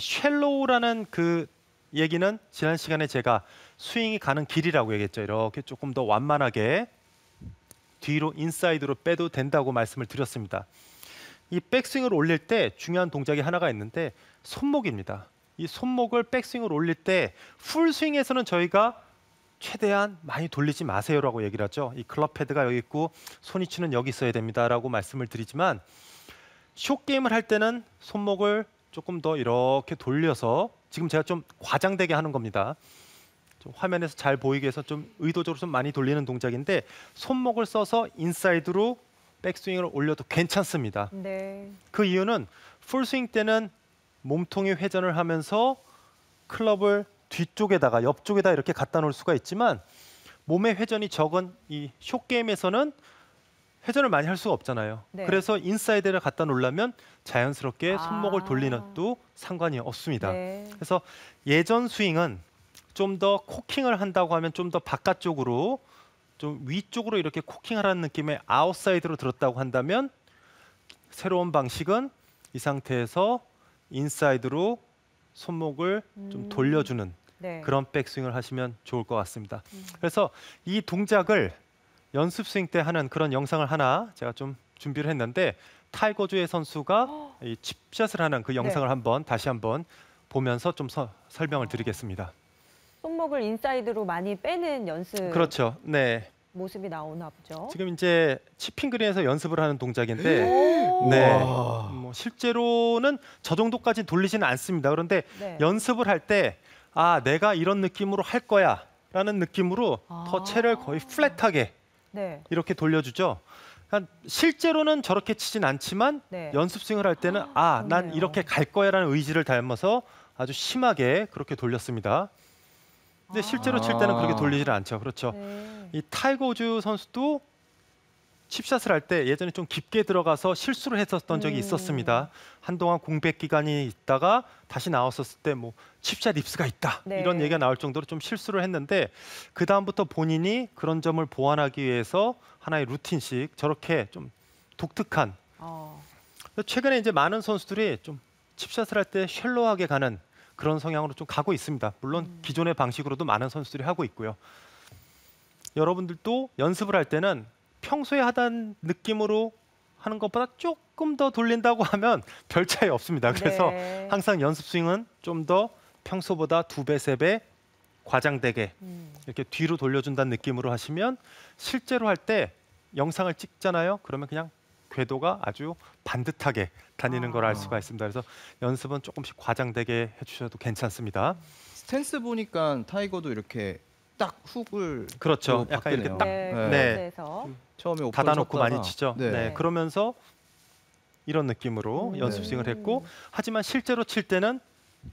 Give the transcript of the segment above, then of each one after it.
쉘로우라는 그 얘기는 지난 시간에 제가 스윙이 가는 길이라고 얘기했죠. 이렇게 조금 더 완만하게 뒤로 인사이드로 빼도 된다고 말씀을 드렸습니다. 이 백스윙을 올릴 때 중요한 동작이 하나가 있는데 손목입니다. 이 손목을 백스윙을 올릴 때 풀스윙에서는 저희가 최대한 많이 돌리지 마세요라고 얘기를 하죠. 이 클럽 패드가 여기 있고 손위치는 여기 있어야 됩니다라고 말씀을 드리지만 숏게임을 할 때는 손목을 조금 더 이렇게 돌려서 지금 제가 좀 과장되게 하는 겁니다. 좀 화면에서 잘 보이게 해서 좀 의도적으로 좀 많이 돌리는 동작인데 손목을 써서 인사이드로 백스윙을 올려도 괜찮습니다. 네. 그 이유는 풀스윙 때는 몸통이 회전을 하면서 클럽을 뒤쪽에다가 옆쪽에다 이렇게 갖다 놓을 수가 있지만 몸의 회전이 적은 이 숏게임에서는 회전을 많이 할 수가 없잖아요. 네. 그래서 인사이드를 갖다 놓으려면 자연스럽게 손목을 아. 돌리는도 상관이 없습니다. 네. 그래서 예전 스윙은 좀 더 코킹을 한다고 하면 좀 더 바깥쪽으로 좀 위쪽으로 이렇게 코킹하라는 느낌의 아웃사이드로 들었다고 한다면 새로운 방식은 이 상태에서 인사이드로 손목을 좀 돌려주는 네. 그런 백스윙을 하시면 좋을 것 같습니다. 그래서 이 동작을 연습 스윙 때 하는 그런 영상을 하나 제가 좀 준비를 했는데 타이거즈의 선수가 이 칩샷을 하는 그 영상을 다시 한번 보면서 좀 설명을 드리겠습니다. 손목을 인사이드로 많이 빼는 연습 그렇죠. 네. 모습이 나오나 보죠. 지금 이제 치핑 그린에서 연습을 하는 동작인데 오. 네. 뭐 실제로는 저 정도까지 돌리지는 않습니다. 그런데 네. 연습을 할 때 아, 내가 이런 느낌으로 할 거야 라는 느낌으로 더 채를 거의 플랫하게 네. 이렇게 돌려주죠. 그러니까 실제로는 저렇게 치진 않지만 네. 연습 스윙을 할 때는 아, 난 그렇네요. 이렇게 갈 거야라는 의지를 담아서 아주 심하게 그렇게 돌렸습니다. 근데 실제로 칠 때는 그렇게 돌리지를 않죠. 그렇죠. 네. 이 타이거 우즈 선수도 칩샷을 할 때 예전에 좀 깊게 들어가서 실수를 했었던 적이 있었습니다. 한동안 공백 기간이 있다가 다시 나왔었을 때 뭐 칩샷 입스가 있다 네. 이런 얘기가 나올 정도로 좀 실수를 했는데 그 다음부터 본인이 그런 점을 보완하기 위해서 하나의 루틴식 저렇게 좀 독특한 최근에 이제 많은 선수들이 좀 칩샷을 할 때 쉘로하게 가는 그런 성향으로 좀 가고 있습니다. 물론 기존의 방식으로도 많은 선수들이 하고 있고요. 여러분들도 연습을 할 때는 평소에 하던 느낌으로 하는 것보다 조금 더 돌린다고 하면 별 차이 없습니다. 그래서 네. 항상 연습 스윙은 좀 더 평소보다 2배, 3배 과장되게 이렇게 뒤로 돌려준다는 느낌으로 하시면 실제로 할 때 영상을 찍잖아요. 그러면 그냥 궤도가 아주 반듯하게 다니는 걸 알 수가 있습니다. 그래서 연습은 조금씩 과장되게 해주셔도 괜찮습니다. 스탠스 보니까 타이거도 이렇게 딱 훅을 그렇죠. 또 약간 이렇게 바꾸네요. 딱 네. 네. 그래서 처음에 오픈 닫아놓고 쳤다가 많이 치죠. 네. 네. 그러면서 이런 느낌으로 연습 스윙을 했고 하지만 실제로 칠 때는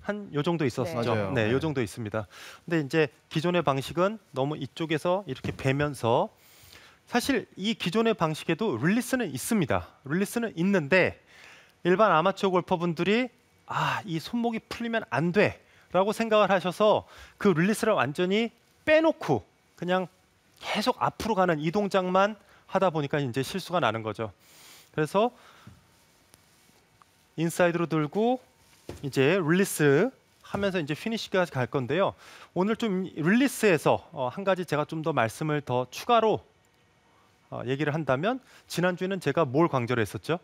한 요 정도 있었죠. 맞아요. 네, 네. 요 정도 있습니다. 근데 이제 기존의 방식은 너무 이쪽에서 이렇게 베면서 사실 이 기존의 방식에도 릴리스는 있습니다. 릴리스는 있는데 일반 아마추어 골퍼분들이 아, 이 손목이 풀리면 안 돼라고 생각을 하셔서 그 릴리스를 완전히 빼놓고 그냥 계속 앞으로 가는 이 동작만 하다 보니까 이제 실수가 나는 거죠. 그래서 인사이드로 들고 이제 릴리스 하면서 이제 피니시까지 갈 건데요. 오늘 좀 릴리스에서 한 가지 제가 좀 더 말씀을 더 추가로 얘기를 한다면 지난주에는 제가 뭘 강조를 했었죠?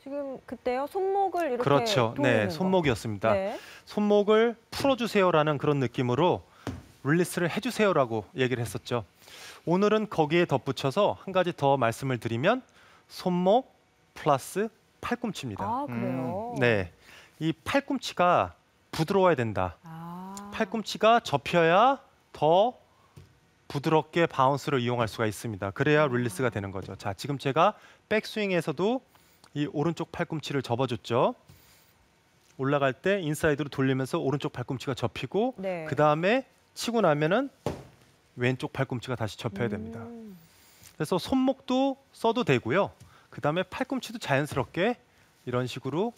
지금 그때요 손목을 이렇게 그렇죠. 돌리는 네, 거. 손목이었습니다. 네. 손목을 풀어주세요라는 그런 느낌으로 릴리스를 해주세요라고 얘기를 했었죠. 오늘은 거기에 덧붙여서 한 가지 더 말씀을 드리면 손목 플러스 팔꿈치입니다. 아 그래요. 네, 이 팔꿈치가 부드러워야 된다. 아. 팔꿈치가 접혀야 더 부드럽게 바운스를 이용할 수가 있습니다. 그래야 릴리스가 되는 거죠. 자, 지금 제가 백스윙에서도 이 오른쪽 팔꿈치를 접어줬죠. 올라갈 때 인사이드로 돌리면서 오른쪽 팔꿈치가 접히고 네. 그 다음에 치고 나면은 왼쪽 팔꿈치가 다시 접혀야 됩니다. 그래서 손목도 써도 되고요. 그 다음에 팔꿈치도 자연스럽게 이런 식으로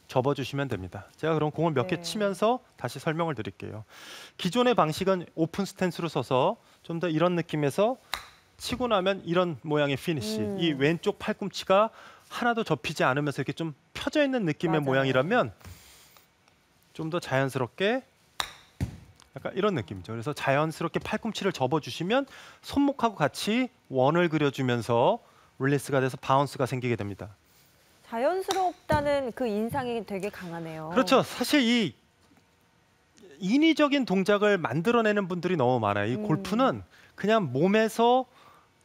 접어주시면 됩니다. 제가 그럼 공을 몇 개 네. 치면서 다시 설명을 드릴게요. 기존의 방식은 오픈 스탠스로 서서 좀 더 이런 느낌에서 치고 나면 이런 모양의 피니시. 이 왼쪽 팔꿈치가 하나도 접히지 않으면서 이렇게 좀 펴져 있는 느낌의 맞아요. 모양이라면 좀 더 자연스럽게 약간 이런 느낌이죠. 그래서 자연스럽게 팔꿈치를 접어주시면 손목하고 같이 원을 그려주면서 릴리스가 돼서 바운스가 생기게 됩니다. 자연스럽다는 그 인상이 되게 강하네요. 그렇죠. 사실 이 인위적인 동작을 만들어내는 분들이 너무 많아요. 이 골프는 그냥 몸에서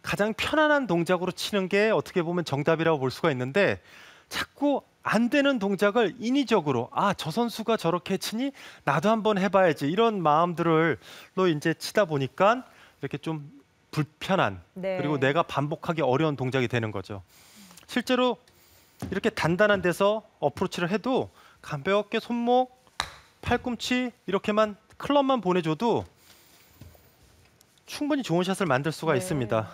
가장 편안한 동작으로 치는 게 어떻게 보면 정답이라고 볼 수가 있는데 자꾸 안 되는 동작을 인위적으로 저 선수가 저렇게 치니 나도 한번 해봐야지 이런 마음들로 이제 치다 보니까 이렇게 좀 불편한 네. 그리고 내가 반복하기 어려운 동작이 되는 거죠. 실제로 이렇게 단단한 데서 어프로치를 해도 가볍게 손목, 팔꿈치 이렇게만 클럽만 보내줘도 충분히 좋은 샷을 만들 수가 네. 있습니다.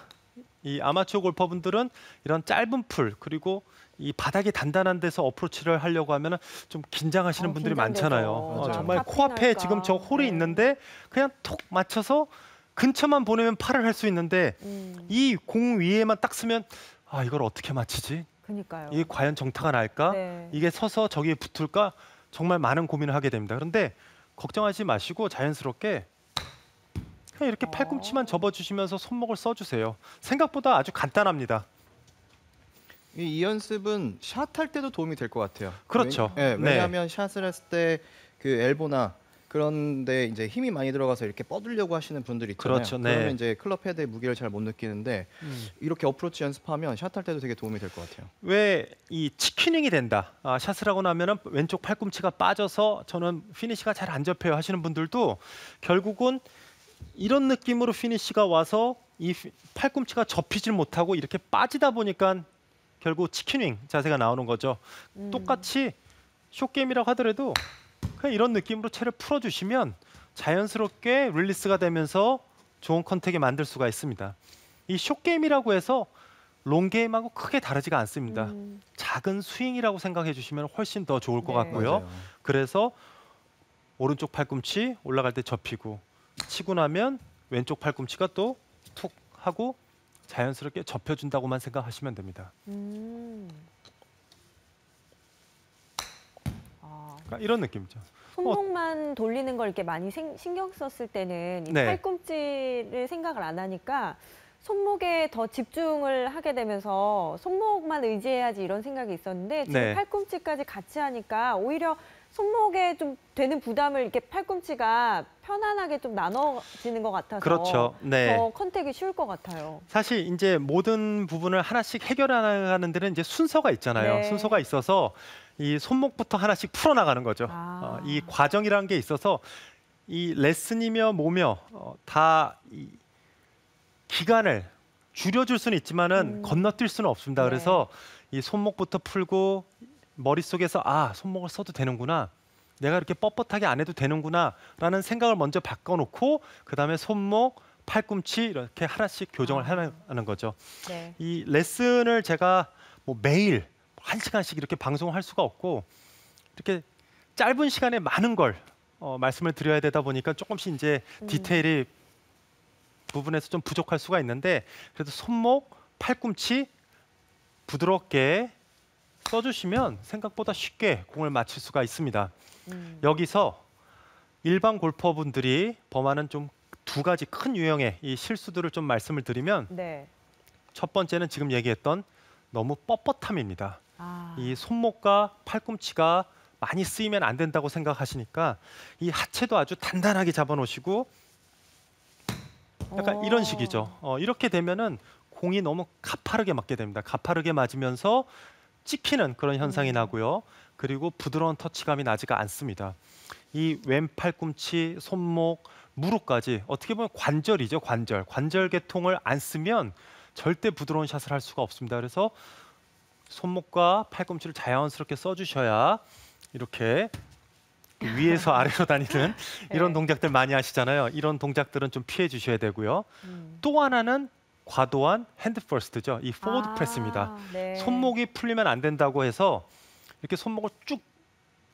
이 아마추어 골퍼분들은 이런 짧은 풀 그리고 이 바닥이 단단한 데서 어프로치를 하려고 하면 좀 긴장하시는 분들이 긴장되죠. 많잖아요. 맞아요. 정말 탑핑 코앞에 할까. 지금 저 홀이 네. 있는데 그냥 톡 맞춰서 근처만 보내면 팔을 할 수 있는데 이 공 위에만 딱 쓰면 이걸 어떻게 맞히지? 그니까요. 이게 과연 정타가 날까? 네. 이게 서서 저기에 붙을까? 정말 많은 고민을 하게 됩니다. 그런데 걱정하지 마시고 자연스럽게 그냥 이렇게 팔꿈치만 접어주시면서 손목을 써주세요. 생각보다 아주 간단합니다. 이 연습은 샷 할 때도 도움이 될 것 같아요. 그렇죠. 네. 왜냐하면 샷을 했을 때 그 엘보나 그런데 이제 힘이 많이 들어가서 이렇게 뻗으려고 하시는 분들 있잖아요. 그렇죠. 네. 그러면 이제 클럽 헤드의 무게를 잘 못 느끼는데 이렇게 어프로치 연습하면 샷 할 때도 되게 도움이 될 것 같아요. 왜 이 치킨닝이 된다. 샷을 하고 나면은 왼쪽 팔꿈치가 빠져서 저는 피니시가 잘 안 접혀요 하시는 분들도 결국은 이런 느낌으로 피니시가 와서 이 팔꿈치가 접히질 못하고 이렇게 빠지다 보니까 결국 치킨윙 자세가 나오는 거죠. 똑같이 숏게임이라고 하더라도 그냥 이런 느낌으로 채를 풀어주시면 자연스럽게 릴리스가 되면서 좋은 컨택을 만들 수가 있습니다. 이 숏게임이라고 해서 롱게임하고 크게 다르지가 않습니다. 작은 스윙이라고 생각해 주시면 훨씬 더 좋을 것 네. 같고요. 맞아요. 그래서 오른쪽 팔꿈치 올라갈 때 접히고 치고 나면 왼쪽 팔꿈치가 또 툭 하고 자연스럽게 접혀준다고만 생각하시면 됩니다. 그러니까 이런 느낌이죠. 손목만 돌리는 걸 이렇게 많이 신경 썼을 때는 이 네. 팔꿈치를 생각을 안 하니까 손목에 더 집중을 하게 되면서 손목만 의지해야지 이런 생각이 있었는데 지금 네. 팔꿈치까지 같이 하니까 오히려 손목에 좀 되는 부담을 이렇게 팔꿈치가 편안하게 좀 나눠지는 것 같아서 그렇죠. 네. 더 컨택이 쉬울 것 같아요. 사실 이제 모든 부분을 하나씩 해결하는 데는 이제 순서가 있잖아요. 네. 순서가 있어서 이 손목부터 하나씩 풀어나가는 거죠. 이 과정이라는 게 있어서 이 레슨이며 뭐며 다 이 기간을 줄여줄 수는 있지만은 건너뛸 수는 없습니다. 네. 그래서 이 손목부터 풀고 머릿속에서 손목을 써도 되는구나. 내가 이렇게 뻣뻣하게 안 해도 되는구나라는 생각을 먼저 바꿔놓고 그다음에 손목, 팔꿈치 이렇게 하나씩 교정을 하는 거죠. 네. 이 레슨을 제가 뭐 매일 1시간씩 이렇게 방송을 할 수가 없고 이렇게 짧은 시간에 많은 걸 말씀을 드려야 되다 보니까 조금씩 이제 디테일이 부분에서 좀 부족할 수가 있는데 그래도 손목, 팔꿈치 부드럽게 써주시면 생각보다 쉽게 공을 맞힐 수가 있습니다. 여기서 일반 골퍼분들이 범하는 좀 두 가지 큰 유형의 이 실수들을 좀 말씀을 드리면 네. 첫 번째는 지금 얘기했던 너무 뻣뻣함입니다. 이 손목과 팔꿈치가 많이 쓰이면 안 된다고 생각하시니까 이 하체도 아주 단단하게 잡아놓으시고 약간 이런 식이죠. 이렇게 되면은 공이 너무 가파르게 맞게 됩니다. 가파르게 맞으면서 찍히는 그런 현상이 나고요. 그리고 부드러운 터치감이 나지가 않습니다. 이 왼팔꿈치, 손목, 무릎까지 어떻게 보면 관절이죠. 관절 계통을 안 쓰면 절대 부드러운 샷을 할 수가 없습니다. 그래서 손목과 팔꿈치를 자연스럽게 써주셔야 이렇게 위에서 아래로 다니는 이런 네. 동작들 많이 하시잖아요. 이런 동작들은 좀 피해 주셔야 되고요. 또 하나는 과도한 핸드 퍼스트죠. 이 포워드 프레스입니다. 네. 손목이 풀리면 안 된다고 해서 이렇게 손목을 쭉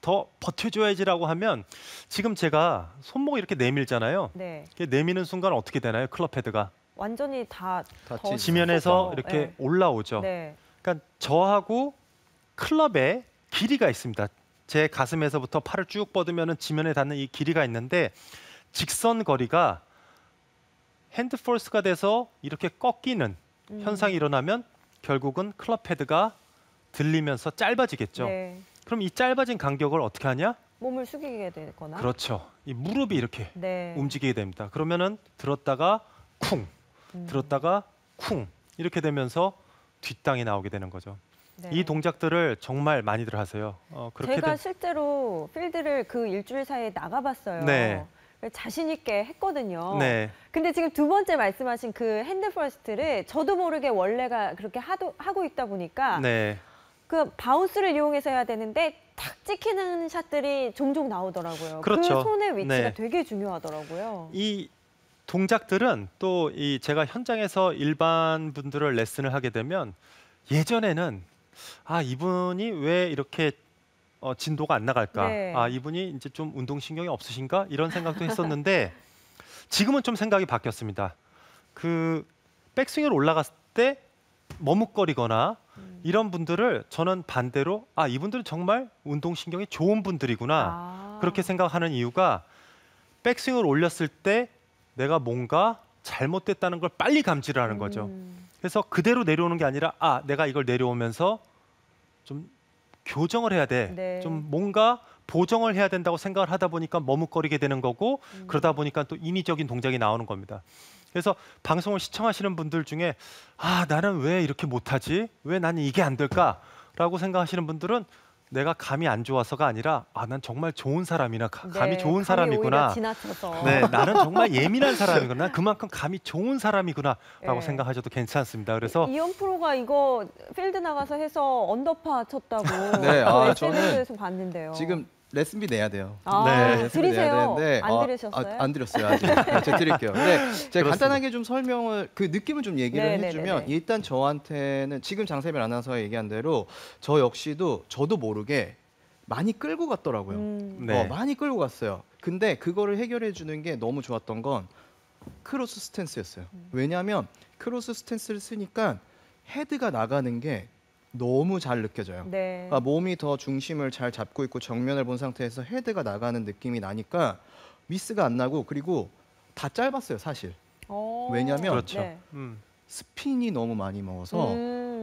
더 버텨줘야지라고 하면 지금 제가 손목을 이렇게 내밀잖아요. 네. 이렇게 내미는 순간 어떻게 되나요? 클럽 헤드가 완전히 다 다치죠. 지면에서 섰죠. 이렇게 네. 올라오죠. 네. 그러니까 저하고 클럽의 길이가 있습니다. 제 가슴에서부터 팔을 쭉 뻗으면 지면에 닿는 이 길이가 있는데 직선 거리가 핸드 포스가 돼서 이렇게 꺾이는 현상이 일어나면 결국은 클럽 헤드가 들리면서 짧아지겠죠. 네. 그럼 이 짧아진 간격을 어떻게 하냐? 몸을 숙이게 되거나. 그렇죠. 이 무릎이 이렇게 네. 움직이게 됩니다. 그러면은 들었다가 쿵, 들었다가 쿵 이렇게 되면서 뒷땅이 나오게 되는 거죠. 네. 이 동작들을 정말 많이들 하세요. 그렇게 제가 실제로 필드를 그 일주일 사이에 나가봤어요. 네. 자신 있게 했거든요. 네, 근데 지금 두 번째 말씀하신 그 핸드 퍼스트를 저도 모르게 원래가 그렇게 하고 있다 보니까 네, 그 바운스를 이용해서 해야 되는데 탁 찍히는 샷들이 종종 나오더라고요. 그렇죠. 그 손의 위치가 네. 되게 중요하더라고요. 이 동작들은 또 이 제가 현장에서 일반 분들을 레슨을 하게 되면 예전에는 아 이분이 왜 이렇게 진도가 안 나갈까? 네. 아 이분이 이제 좀 운동신경이 없으신가? 이런 생각도 했었는데 지금은 좀 생각이 바뀌었습니다. 그 백스윙을 올라갔을 때 머뭇거리거나 이런 분들을 저는 반대로 아 이분들은 정말 운동신경이 좋은 분들이구나 아. 그렇게 생각하는 이유가 백스윙을 올렸을 때 내가 뭔가 잘못됐다는 걸 빨리 감지를 하는 거죠. 그래서 그대로 내려오는 게 아니라 아 내가 이걸 내려오면서 좀 교정을 해야 돼. 네. 좀 뭔가 보정을 해야 된다고 생각을 하다 보니까 머뭇거리게 되는 거고 그러다 보니까 또 인위적인 동작이 나오는 겁니다. 그래서 방송을 시청하시는 분들 중에 아 나는 왜 이렇게 못하지? 왜 나는 이게 안 될까?라고 생각하시는 분들은 내가 감이 안 좋아서가 아니라 아 난 정말 좋은 사람이나 감이 좋은 감이 사람이구나. 오히려 지나쳐서. 네, 나는 정말 예민한 사람이구나. 그만큼 감이 좋은 사람이구나라고 네. 생각하셔도 괜찮습니다. 그래서 이현 프로가 이거 필드 나가서 해서 언더파 쳤다고 네, 그 저는 SNS에서 봤는데요. 지금 레슨비 내야 돼요. 아, 네, 레슨비 내야 드리세요. 되는데, 안 들으셨어요? 안 드렸어요 아직. 제가 드릴게요. 근데 제가 그렇습니다. 간단하게 좀 설명을 그 느낌을 좀 얘기를 네, 해주면 네, 네, 네. 일단 저한테는 지금 장세별 아나운서가 얘기한 대로 저 역시도 저도 모르게 많이 끌고 갔더라고요. 네. 많이 끌고 갔어요. 근데 그거를 해결해 주는 게 너무 좋았던 건 크로스 스탠스였어요. 왜냐하면 크로스 스탠스를 쓰니까 헤드가 나가는 게 너무 잘 느껴져요. 네. 그러니까 몸이 더 중심을 잘 잡고 있고 정면을 본 상태에서 헤드가 나가는 느낌이 나니까 미스가 안 나고 그리고 다 짧았어요 사실. 왜냐면 그렇죠. 네. 스핀이 너무 많이 먹어서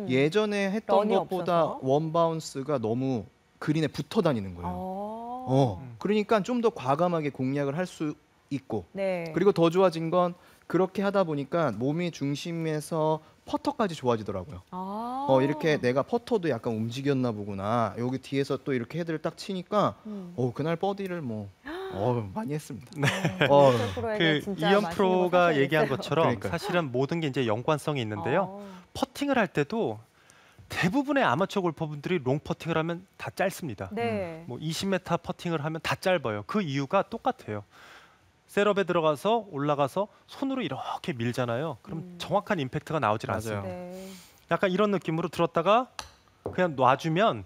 예전에 했던 런이 것보다 없어서? 원바운스가 너무 그린에 붙어 다니는 거예요. 그러니까 좀 더 과감하게 공략을 할 수 있고 네. 그리고 더 좋아진 건 그렇게 하다 보니까 몸이 중심에서 퍼터까지 좋아지더라고요. 이렇게 내가 퍼터도 약간 움직였나 보구나. 여기 뒤에서 또 이렇게 헤드를 딱 치니까 그날 버디를 많이 했습니다. 그 이현 프로가 얘기한 것처럼 그러니까요. 사실은 모든 게 이제 연관성이 있는데요. 퍼팅을 할 때도 대부분의 아마추어 골퍼분들이 롱 퍼팅을 하면 다 짧습니다. 네. 뭐 20m 퍼팅을 하면 다 짧아요. 그 이유가 똑같아요. 셋업에 들어가서 올라가서 손으로 이렇게 밀잖아요. 그럼 정확한 임팩트가 나오질 맞아요. 않습니다. 네. 약간 이런 느낌으로 들었다가 그냥 놔주면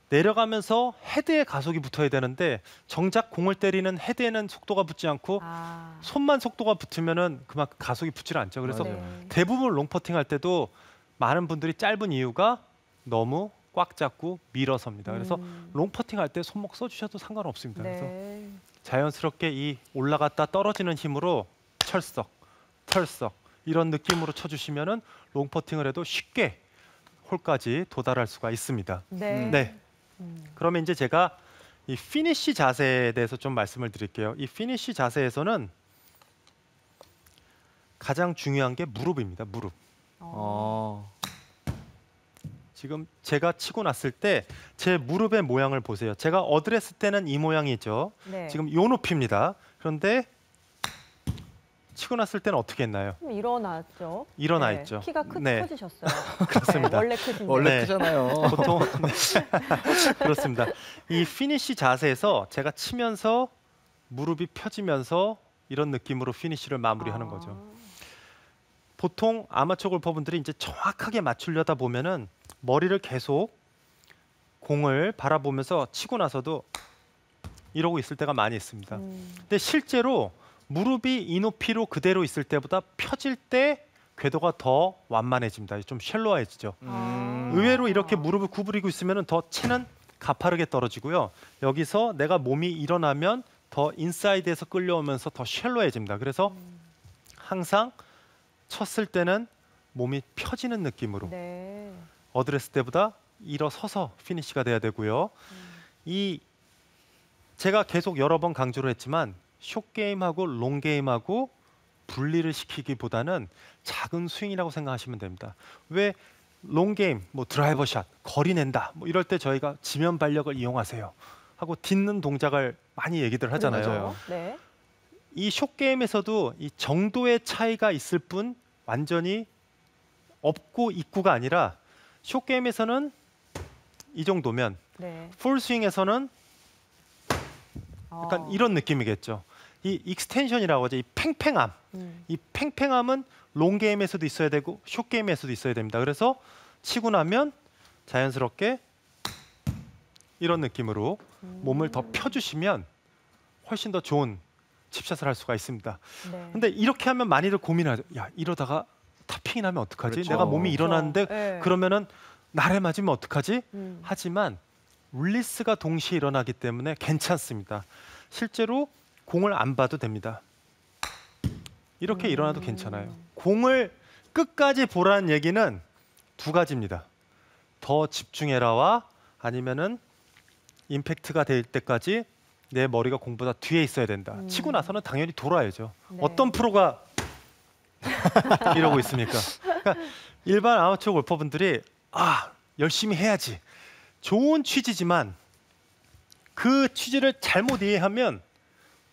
내려가면서 헤드에 가속이 붙어야 되는데 정작 공을 때리는 헤드에는 속도가 붙지 않고 손만 속도가 붙으면은 그만큼 가속이 붙질 않죠. 그래서 맞아요. 네. 대부분 롱 퍼팅 할 때도 많은 분들이 짧은 이유가 너무 꽉 잡고 밀어서입니다. 그래서 롱 퍼팅 할 때 손목 써주셔도 상관없습니다. 그래서 네. 자연스럽게 이 올라갔다 떨어지는 힘으로 철썩, 털썩 이런 느낌으로 쳐주시면은 롱 퍼팅을 해도 쉽게 홀까지 도달할 수가 있습니다. 네. 네. 그러면 이제 제가 이 피니쉬 자세에 대해서 좀 말씀을 드릴게요. 이 피니쉬 자세에서는 가장 중요한 게 무릎입니다. 무릎. 지금 제가 치고 났을 때 제 무릎의 모양을 보세요. 제가 어드레스 때는 이 모양이죠. 네. 지금 요 높이입니다. 그런데 치고 났을 때는 어떻게 했나요? 좀 일어났죠. 일어나 네. 있죠. 키가 네. 커지셨어요. 그렇습니다. 네, 원래 크신데. 원래 네. 크잖아요. 보통 그렇습니다. 이 피니쉬 자세에서 제가 치면서 무릎이 펴지면서 이런 느낌으로 피니쉬를 마무리하는 거죠. 보통 아마추어 골퍼분들이 이제 정확하게 맞추려다 보면은 머리를 계속 공을 바라보면서 치고 나서도 이러고 있을 때가 많이 있습니다. 근데 실제로 무릎이 이 높이로 그대로 있을 때보다 펴질 때 궤도가 더 완만해집니다. 좀 쉘로해지죠. 의외로 이렇게 무릎을 구부리고 있으면 더 치는 가파르게 떨어지고요. 여기서 내가 몸이 일어나면 더 인사이드에서 끌려오면서 더 쉘로해집니다. 그래서 항상 쳤을 때는 몸이 펴지는 느낌으로 네. 어드레스 때보다 일어서서 피니시가 돼야 되고요. 이 제가 계속 여러 번 강조를 했지만 숏게임하고 롱게임하고 분리를 시키기보다는 작은 스윙이라고 생각하시면 됩니다. 왜 롱게임, 뭐 드라이버 샷, 거리 낸다 뭐 이럴 때 저희가 지면 발력을 이용하세요 하고 딛는 동작을 많이 얘기들 하잖아요. 맞아요. 네. 이 숏게임에서도 이 정도의 차이가 있을 뿐 완전히 없고 있고가 아니라 숏게임에서는 이 정도면 네. 풀스윙에서는 약간 어. 이런 느낌이겠죠. 이 익스텐션이라고 하죠. 이 팽팽함. 이 팽팽함은 롱게임에서도 있어야 되고 숏게임에서도 있어야 됩니다. 그래서 치고 나면 자연스럽게 이런 느낌으로 몸을 더 펴주시면 훨씬 더 좋은 칩샷을 할 수가 있습니다. 네. 근데 이렇게 하면 많이들 고민하죠. 야, 이러다가 타핑이 나면 어떡하지? 그렇죠. 내가 몸이 그렇죠. 일어났는데 네. 그러면은 날에 맞으면 어떡하지? 음. 하지만 릴리스가 동시에 일어나기 때문에 괜찮습니다. 실제로 공을 안 봐도 됩니다. 이렇게 일어나도 괜찮아요. 공을 끝까지 보라는 얘기는 두 가지입니다. 더 집중해라와 아니면은 임팩트가 될 때까지 내 머리가 공보다 뒤에 있어야 된다. 치고 나서는 당연히 돌아야죠. 네. 어떤 프로가 이러고 있습니까? 그러니까 일반 아마추어 골퍼분들이 열심히 해야지. 좋은 취지지만 그 취지를 잘못 이해하면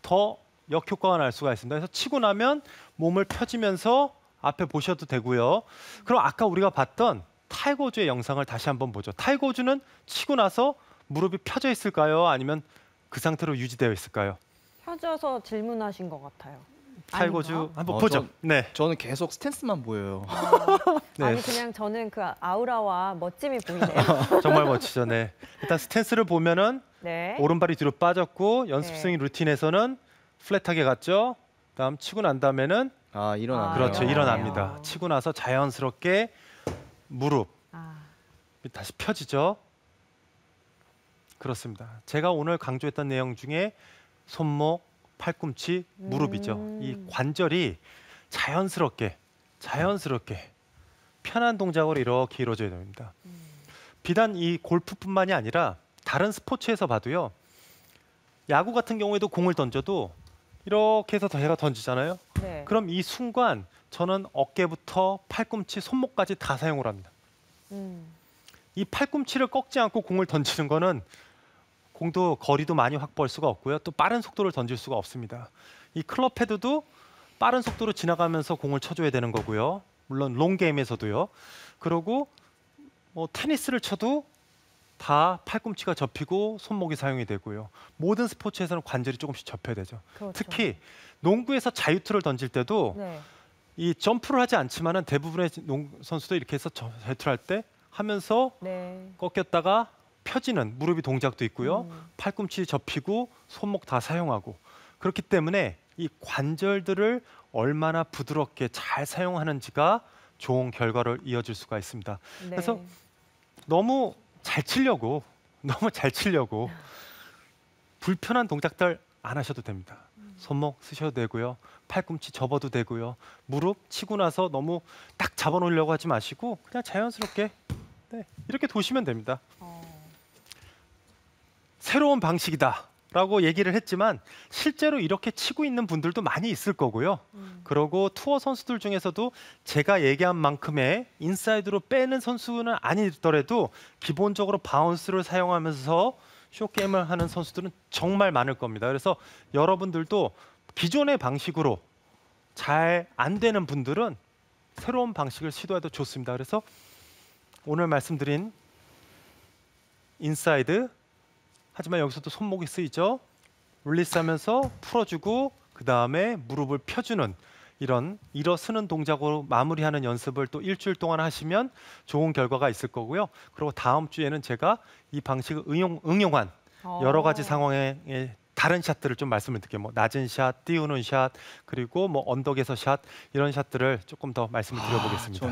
더 역효과가 날 수가 있습니다. 그래서 치고 나면 몸을 펴지면서 앞에 보셔도 되고요. 그럼 아까 우리가 봤던 타이거 우즈의 영상을 다시 한번 보죠. 타이거 우즈는 치고 나서 무릎이 펴져 있을까요? 아니면 그 상태로 유지되어 있을까요? 펴져서 질문하신 것 같아요. 타이거 우즈 아닌가? 한번 보죠. 네. 저는 계속 스탠스만 보여요. 네. 아니 그냥 저는 그 아우라와 멋짐이 보이네요. 정말 멋지죠. 네. 일단 스탠스를 보면은 네. 오른발이 뒤로 빠졌고 연습 네. 스윙 루틴에서는 플랫하게 갔죠. 다음 치고 난 다음에는 일어나네요. 그렇죠. 일어나네요. 일어납니다. 치고 나서 자연스럽게 무릎 아, 다시 펴지죠. 그렇습니다. 제가 오늘 강조했던 내용 중에 손목, 팔꿈치, 무릎이죠. 이 관절이 자연스럽게 편한 동작으로 이렇게 이루어져야 됩니다. 비단 이 골프뿐만이 아니라 다른 스포츠에서 봐도요. 야구 같은 경우에도 공을 던져도 이렇게 해서 제가 던지잖아요. 네. 그럼 이 순간 저는 어깨부터 팔꿈치, 손목까지 다 사용을 합니다. 음. 이 팔꿈치를 꺾지 않고 공을 던지는 거는 공도 거리도 많이 확보할 수가 없고요. 또 빠른 속도를 던질 수가 없습니다. 이 클럽 헤드도 빠른 속도로 지나가면서 공을 쳐줘야 되는 거고요. 물론 롱 게임에서도요. 그리고 뭐 테니스를 쳐도 다 팔꿈치가 접히고 손목이 사용이 되고요. 모든 스포츠에서는 관절이 조금씩 접혀야 되죠. 그렇죠. 특히 농구에서 자유투를 던질 때도 네. 이 점프를 하지 않지만은 대부분의 농구 선수도 이렇게 해서 자유투를 할 때 하면서 네. 꺾였다가 펴지는 무릎이 동작도 있고요. 팔꿈치 접히고 손목 다 사용하고 그렇기 때문에 이 관절들을 얼마나 부드럽게 잘 사용하는지가 좋은 결과를 이어줄 수가 있습니다. 네. 그래서 너무 잘 치려고 불편한 동작들 안 하셔도 됩니다. 손목 쓰셔도 되고요. 팔꿈치 접어도 되고요. 무릎 치고 나서 너무 딱 잡아놓으려고 하지 마시고 그냥 자연스럽게 이렇게 도시면 됩니다. 새로운 방식이다라고 얘기를 했지만 실제로 이렇게 치고 있는 분들도 많이 있을 거고요. 그리고 투어 선수들 중에서도 제가 얘기한 만큼의 인사이드로 빼는 선수는 아니더라도 기본적으로 바운스를 사용하면서 숏게임을 하는 선수들은 정말 많을 겁니다. 그래서 여러분들도 기존의 방식으로 잘 안 되는 분들은 새로운 방식을 시도해도 좋습니다. 그래서 오늘 말씀드린 인사이드 하지만 여기서도 손목이 쓰이죠. 릴리스하면서 풀어주고 그 다음에 무릎을 펴주는 이런 일어서는 동작으로 마무리하는 연습을 또 일주일 동안 하시면 좋은 결과가 있을 거고요. 그리고 다음 주에는 제가 이 방식을 응용한 여러 가지 상황의 다른 샷들을 좀 말씀을 드릴게요. 뭐 낮은 샷, 띄우는 샷, 그리고 뭐 언덕에서 샷 이런 샷들을 조금 더 말씀을 드려보겠습니다.